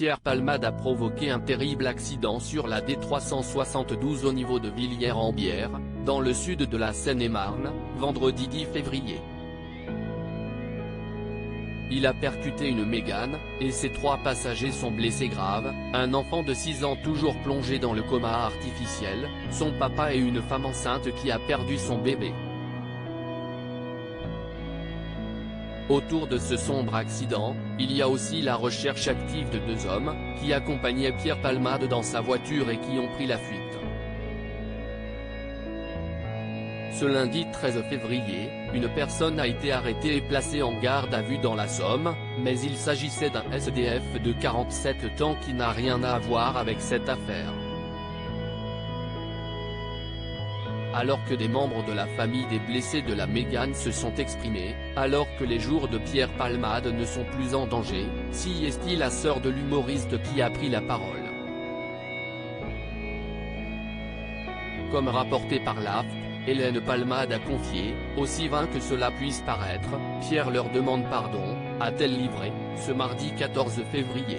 Pierre Palmade a provoqué un terrible accident sur la D372 au niveau de Villiers-en-Bière, dans le sud de la Seine-et-Marne, vendredi 10 février. Il a percuté une Mégane, et ses 3 passagers sont blessés graves, un enfant de 6 ans toujours plongé dans le coma artificiel, son papa et une femme enceinte qui a perdu son bébé. Autour de ce sombre accident, il y a aussi la recherche active de 2 hommes, qui accompagnaient Pierre Palmade dans sa voiture et qui ont pris la fuite. Ce lundi 13 février, une personne a été arrêtée et placée en garde à vue dans la Somme, mais il s'agissait d'un SDF de 47 ans qui n'a rien à voir avec cette affaire. Alors que des membres de la famille des blessés de la Mégane se sont exprimés, alors que les jours de Pierre Palmade ne sont plus en danger, si est-il la sœur de l'humoriste qui a pris la parole. Comme rapporté par l'AFP, Hélène Palmade a confié, aussi vain que cela puisse paraître, Pierre leur demande pardon, a-t-elle livré, ce mardi 14 février.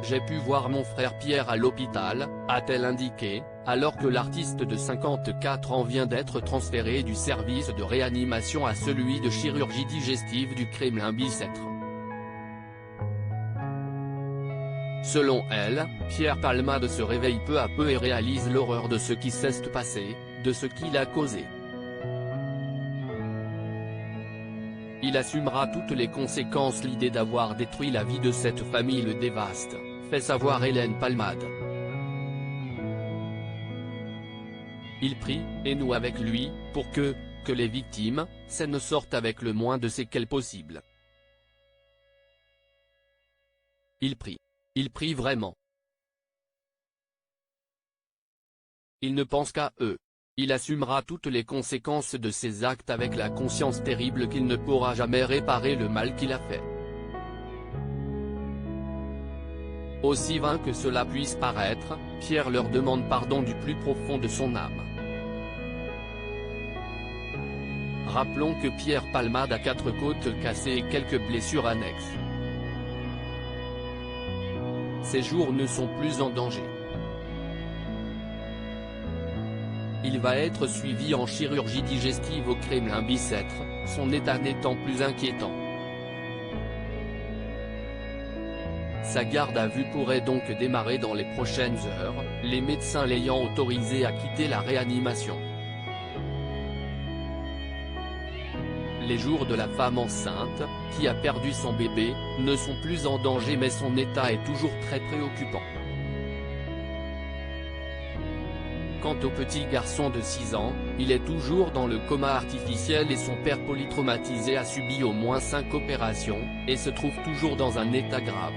J'ai pu voir mon frère Pierre à l'hôpital, a-t-elle indiqué, alors que l'artiste de 54 ans vient d'être transféré du service de réanimation à celui de chirurgie digestive du Kremlin-Bicêtre. Selon elle, Pierre Palmade se réveille peu à peu et réalise l'horreur de ce qui s'est passé, de ce qu'il a causé. Il assumera toutes les conséquences. L'idée d'avoir détruit la vie de cette famille le dévaste, fait savoir Hélène Palmade. Il prie, et nous avec lui, pour que les victimes, s'en sortent avec le moins de séquelles possible. Il prie vraiment. Il ne pense qu'à eux. Il assumera toutes les conséquences de ses actes avec la conscience terrible qu'il ne pourra jamais réparer le mal qu'il a fait. Aussi vain que cela puisse paraître, Pierre leur demande pardon du plus profond de son âme. Rappelons que Pierre Palmade a 4 côtes cassées et quelques blessures annexes. Ses jours ne sont plus en danger. Il va être suivi en chirurgie digestive au Kremlin-Bicêtre, son état n'étant plus inquiétant. Sa garde à vue pourrait donc démarrer dans les prochaines heures, les médecins l'ayant autorisé à quitter la réanimation. Les jours de la femme enceinte, qui a perdu son bébé, ne sont plus en danger mais son état est toujours très préoccupant. Quant au petit garçon de 6 ans, il est toujours dans le coma artificiel et son père polytraumatisé a subi au moins 5 opérations, et se trouve toujours dans un état grave.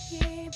Keep